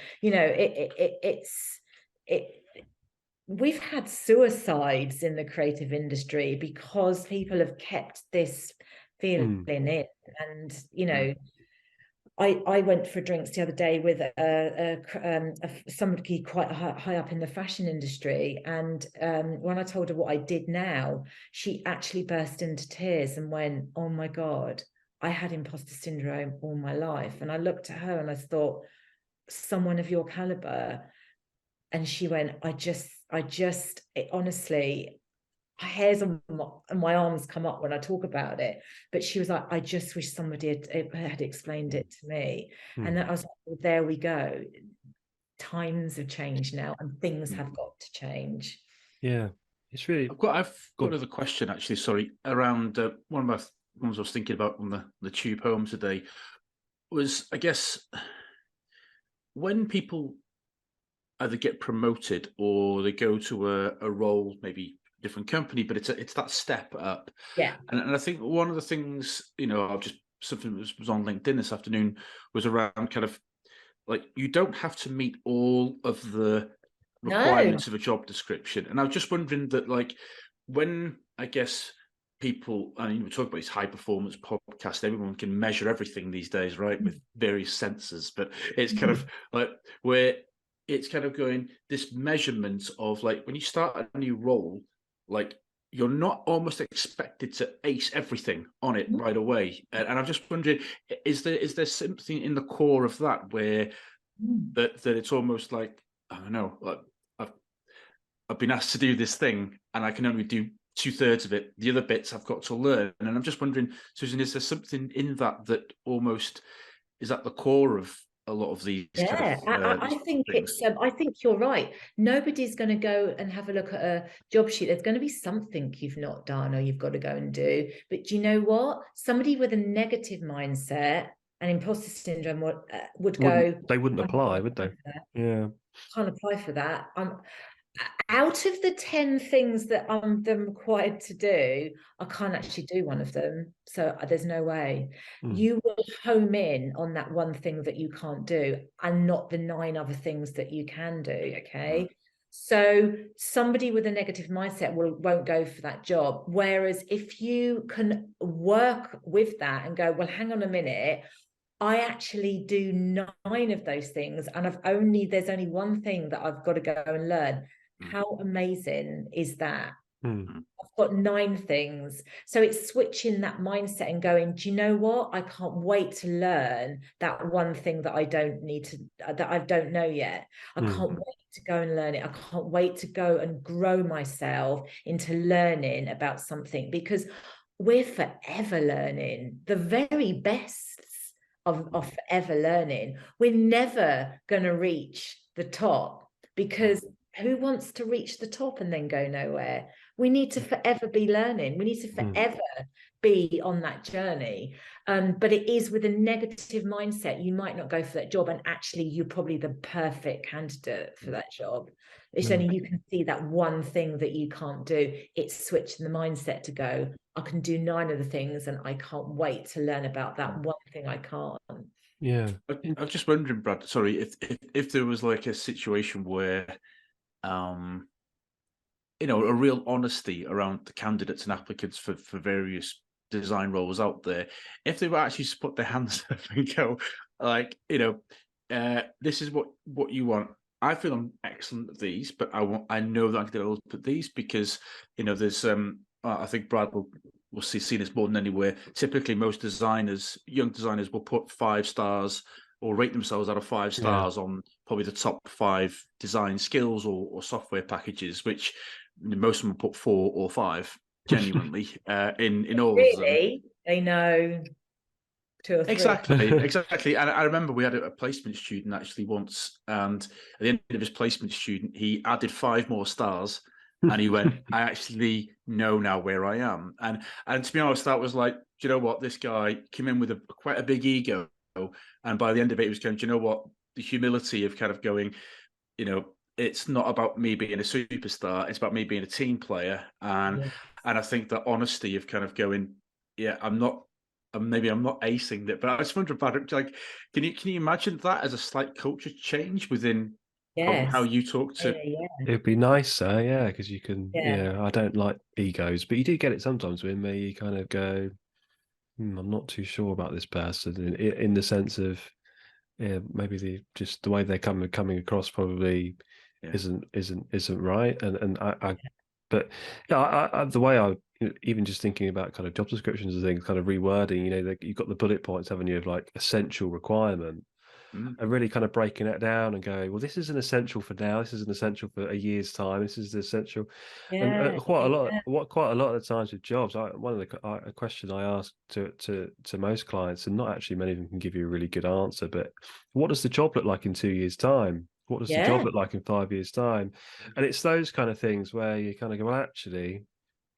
we've had suicides in the creative industry because people have kept this feeling in. And I went for drinks the other day with somebody quite high up in the fashion industry, and when I told her what I did now, she actually burst into tears and went, "Oh my God, I had imposter syndrome all my life." And I looked at her and I thought, someone of your caliber. And she went, honestly, hairs on my arms come up when I talk about it. But she was like, I just wish somebody had explained it to me. And then I was like, well, there we go. Times have changed now, and things have got to change. Yeah, it's really. I've got another question, actually. Sorry, around one of my ones I was thinking about on the tube home today was, I guess, when people either get promoted or they go to a role, maybe a different company, but it's that step up. Yeah. And I think one of the things, something that was on LinkedIn this afternoon was around kind of like, you don't have to meet all of the requirements of a job description. And I was just wondering that, like, when I guess people, we talk about this high performance podcast, everyone can measure everything these days, right, with various sensors, but it's kind of like where it's kind of going, this measurement of, like, when you start a new role, like, you're not almost expected to ace everything on it right away. And I'm just wondering, is there something in the core of that where that it's almost like, I don't know, like, I've been asked to do this thing and I can only do 2/3 of it. The other bits I've got to learn. And I'm just wondering, Susan, is there something in that almost is at the core of a lot of these Yeah, I these think things. I think you're right. Nobody's going to go and have a look at a job sheet. There's going to be something you've not done or you've got to go and do. But do you know what? Somebody with a negative mindset and imposter syndrome would go, They wouldn't "I apply, can't would apply they? for that. Yeah. Can't apply for that. Out of the 10 things that I'm required to do, I can't actually do one of them. So there's no way. You will home in on that one thing that you can't do and not the 9 other things that you can do. Okay. So somebody with a negative mindset won't go for that job. Whereas if you can work with that and go, well, hang on a minute, I actually do 9 of those things, and there's only one thing that I've got to go and learn. How amazing is that? I've got 9 things. So it's switching that mindset and going, do you know what? I can't wait to learn that one thing that I don't know yet. I can't wait to go and learn it. I can't wait to go and grow myself into learning about something, because we're forever learning. The very best of forever learning. We're never going to reach the top, because who wants to reach the top and then go nowhere? We need to forever be learning. We need to forever be on that journey. But it is with a negative mindset, you might not go for that job, and actually you're probably the perfect candidate for that job. It's only you can see that one thing that you can't do. It's switching the mindset to go, I can do 9 of the things, and I can't wait to learn about that one thing I can't. Yeah. I was just wondering, Brad, sorry, if there was like a situation where a real honesty around the candidates and applicants for various design roles out there, if they were actually to put their hands up and go, like, this is what you want. I feel I'm excellent at these, but I know that I can develop at these, because there's I think Brad will see this more than anywhere. Typically, most young designers will put 5 stars or rate themselves out of 5 stars on probably the top 5 design skills or software packages, which most of them put 4 or 5 genuinely in all of them. Really? They know 2 or 3. Exactly. And I remember we had a placement student actually once, and at the end of his placement student, he added 5 more stars, and he went, I actually know now where I am. And to be honest, that was like, do you know what? This guy came in with quite a big ego, and by the end of it, he was going, do you know what? The humility of kind of going, it's not about me being a superstar, it's about me being a team player. And I think that honesty of kind of going, yeah, I'm not acing that, but I just wonder about it. Like, can you imagine that as a slight culture change within how you talk to? It'd be nicer, yeah, because you can. I don't like egos, but you do get it sometimes when you kind of go, I'm not too sure about this person, in the sense of, maybe just the way they're coming across probably isn't right, and but the way I, even just thinking about kind of job descriptions and things, kind of rewording, you've got the bullet points, haven't you, of like essential requirement, and really kind of breaking it down and going, well, this is an essential for now, this is an essential for a year's time, this is the essential. And quite a lot of the times with jobs, a question I ask to most clients, and not actually many of them can give you a really good answer, but what does the job look like in 2 years' time? What does the job look like in 5 years' time? And it's those kind of things where you kind of go, well, actually,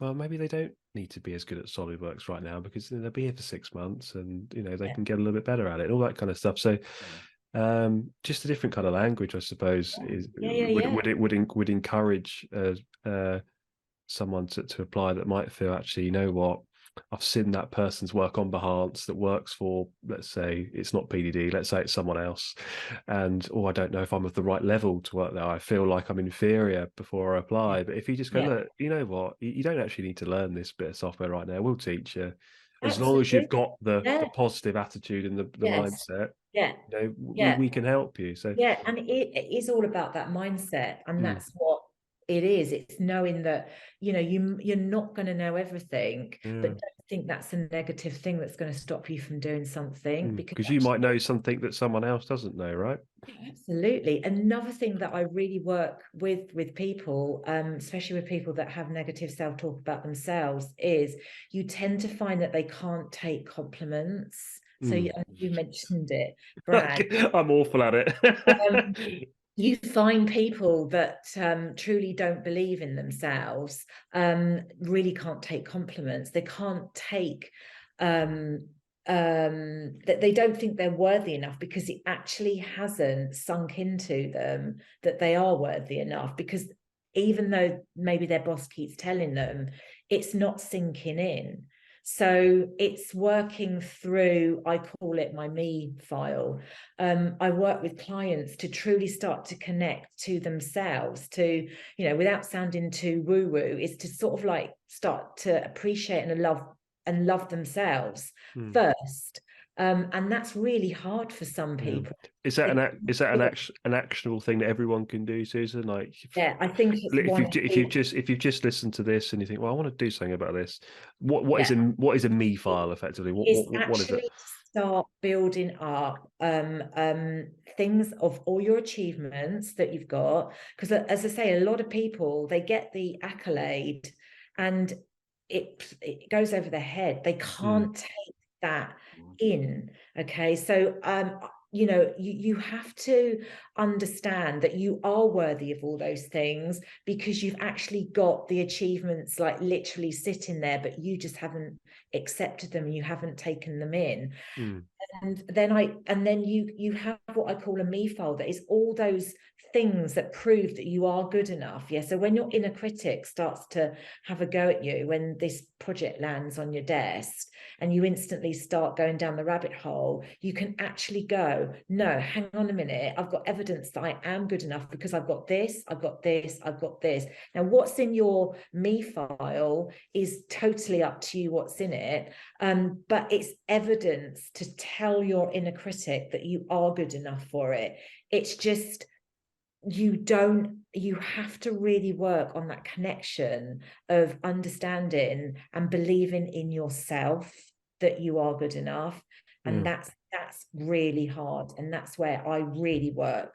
maybe they don't need to be as good at SolidWorks right now, because they'll be here for 6 months, and they can get a little bit better at it, and all that kind of stuff. So just a different kind of language, I suppose, would encourage someone to apply, that might feel, actually, you know what, I've seen that person's work on Behance that works for, let's say it's not PDD, let's say it's someone else, and I don't know if I'm of the right level to work there. I feel like I'm inferior before I apply. But if you just go, look, you know what, you don't actually need to learn this bit of software right now. We'll teach you, as long as you've got the positive attitude and the mindset. We can help you. So and it is all about that mindset, and that's what it is. It's knowing that you're not going to know everything, but don't think that's a negative thing that's going to stop you from doing something, because you might know something that someone else doesn't know, right? Absolutely. Another thing that I really work with people, especially with people that have negative self-talk about themselves, is you tend to find that they can't take compliments. So you mentioned it, Brad. I'm awful at it. You find people that truly don't believe in themselves, really can't take compliments. They can't take that they don't think they're worthy enough because it actually hasn't sunk into them that they are worthy enough, because even though maybe their boss keeps telling them, it's not sinking in. So it's working through, I call it my me file. I work with clients to truly start to connect to themselves, to, you know, without sounding too woo-woo, is to sort of like start to appreciate and love themselves first. And that's really hard for some people. Is that an actionable thing that everyone can do, Susan? Like, yeah, I think it's if you've just listened to this and you think, well, I want to do something about this, what is a me file effectively? What is it? Start building up things of all your achievements that you've got, because as I say, a lot of people, they get the accolade and it goes over their head. They can't take that in. Okay, so you know, you have to understand that you are worthy of all those things, because you've actually got the achievements like literally sitting there, but you just haven't accepted them, you haven't taken them in. And then you have what I call a me file, that is all those things that prove that you are good enough. Yeah. So when your inner critic starts to have a go at you, when this project lands on your desk and you instantly start going down the rabbit hole, you can actually go, no, hang on a minute, I've got evidence that I am good enough because I've got this, I've got this, I've got this. Now, what's in your me file is totally up to you what's in it. But it's evidence to tell your inner critic that you are good enough for it. It's just, you have to really work on that connection of understanding and believing in yourself that you are good enough. And that's really hard. And that's where I really work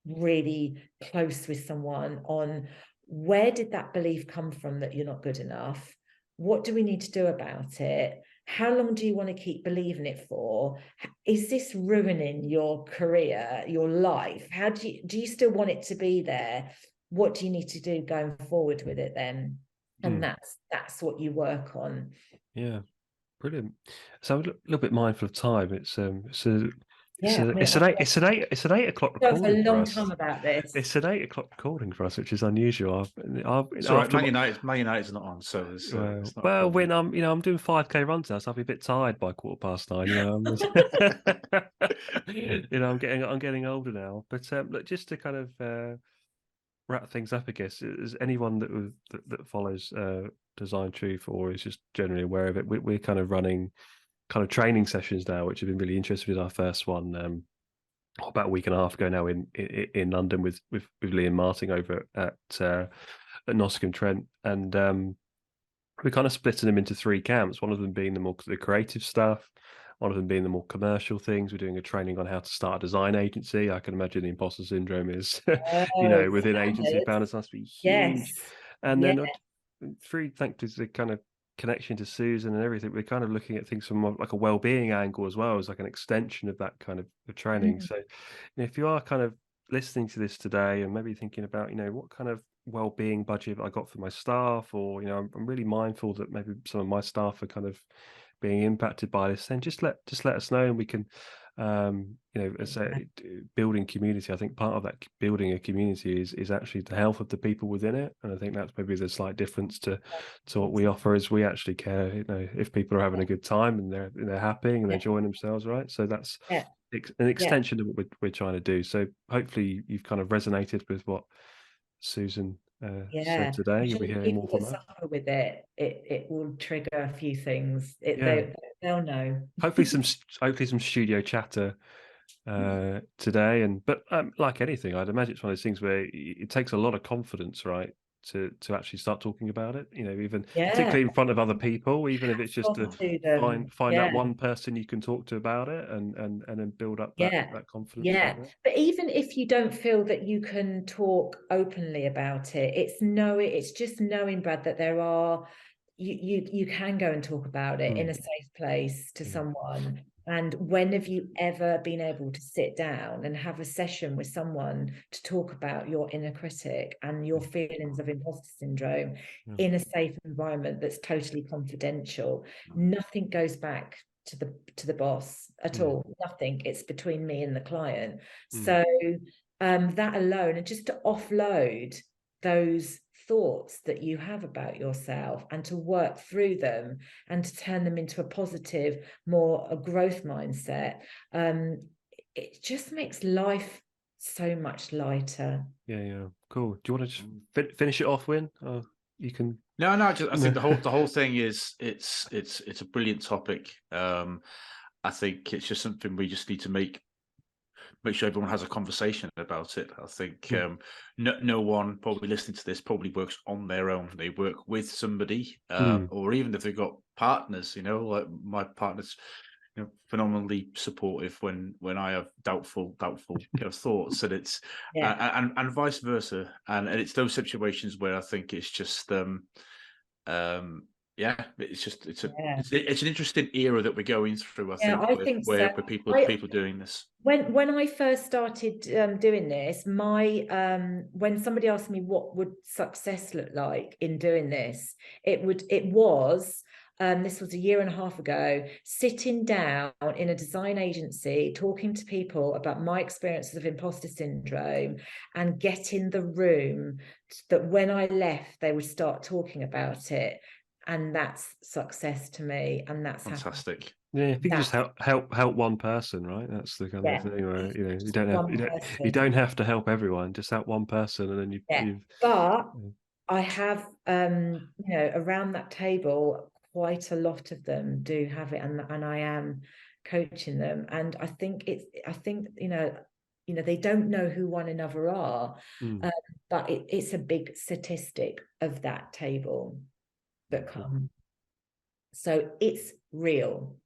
really close with someone on, where did that belief come from that you're not good enough? What do we need to do about it? How long do you want to keep believing it for? Is this ruining your career, your life? How do you still want it to be there? What do you need to do going forward with it then? And that's what you work on. Yeah, brilliant. So I'm a little bit mindful of time. It's an 8 o'clock recording for us. About this. It's an 8 o'clock recording for us, which is unusual. Man United's not on, so it's not well, when I'm doing 5K runs now, so I'll be a bit tired by 9:15. I'm getting older now. But look, just to kind of wrap things up, I guess, is anyone that follows Design Truth or is just generally aware of it, we're kind of running kind of training sessions now, which have been really interesting. With our first one about a week and a half ago now in London with Lee and Martin over at Nottingham-Trent, and we're kind of splitting them into 3 camps. One of them being the creative stuff, one of them being the more commercial things. We're doing a training on how to start a design agency. I can imagine the imposter syndrome is, within agency founders must be huge. Yes. And then thanks to the kind of connection to Susan and everything, we're kind of looking at things from like a well-being angle as well, as like an extension of that kind of training. So if you are kind of listening to this today and maybe thinking about, what kind of well-being budget have I got for my staff, or I'm really mindful that maybe some of my staff are kind of being impacted by this, then just let us know, and we can as building community. I think part of that building a community is actually the health of the people within it, and I think that's maybe the slight difference to what we offer, is we actually care if people are having a good time and they're happy and they're enjoying themselves, right? So that's an extension of what we're trying to do. So hopefully you've kind of resonated with what Susan said today. You'll be hearing more from her. With it will trigger a few things. They'll know. hopefully some studio chatter today, but like anything, I'd imagine it's one of those things where it takes a lot of confidence, right, to actually start talking about it, even particularly in front of other people, even if it's just to find out one person you can talk to about it, and then build up that confidence. But even if you don't feel that you can talk openly about it, it's just knowing, Brad, that there are you can go and talk about it in a safe place to someone, And when have you ever been able to sit down and have a session with someone to talk about your inner critic and your feelings of imposter syndrome in a safe environment that's totally confidential? Nothing goes back to the boss at all. Nothing. It's between me and the client. So that alone, and just to offload those thoughts that you have about yourself and to work through them and to turn them into a positive, more a growth mindset, it just makes life so much lighter. Yeah, cool. Do you want to just finish it off, Win? You can. No, I think the whole thing is it's a brilliant topic. I think it's just something we just need to make sure everyone has a conversation about it. I think no one probably listening to this probably works on their own. They work with somebody, or even if they've got partners, you know, like my partner's, you know, phenomenally supportive when I have doubtful kind of thoughts, and it's and vice versa. And it's those situations where I think it's just it's an interesting era that we're going through. I think where people are doing this. When I first started doing this, when somebody asked me what would success look like in doing this, this was a year and a half ago, sitting down in a design agency, talking to people about my experiences of imposter syndrome and getting the room that when I left, they would start talking about it. And that's success to me. And that's fantastic. Yeah, if you can just help one person, right? That's the kind of thing where, you know, you don't have to help everyone, just help one person, and then you've. But I have, you know, around that table, quite a lot of them do have it, and I am coaching them, and I think you know, they don't know who one another are, but it's a big statistic of that table that come. So it's real.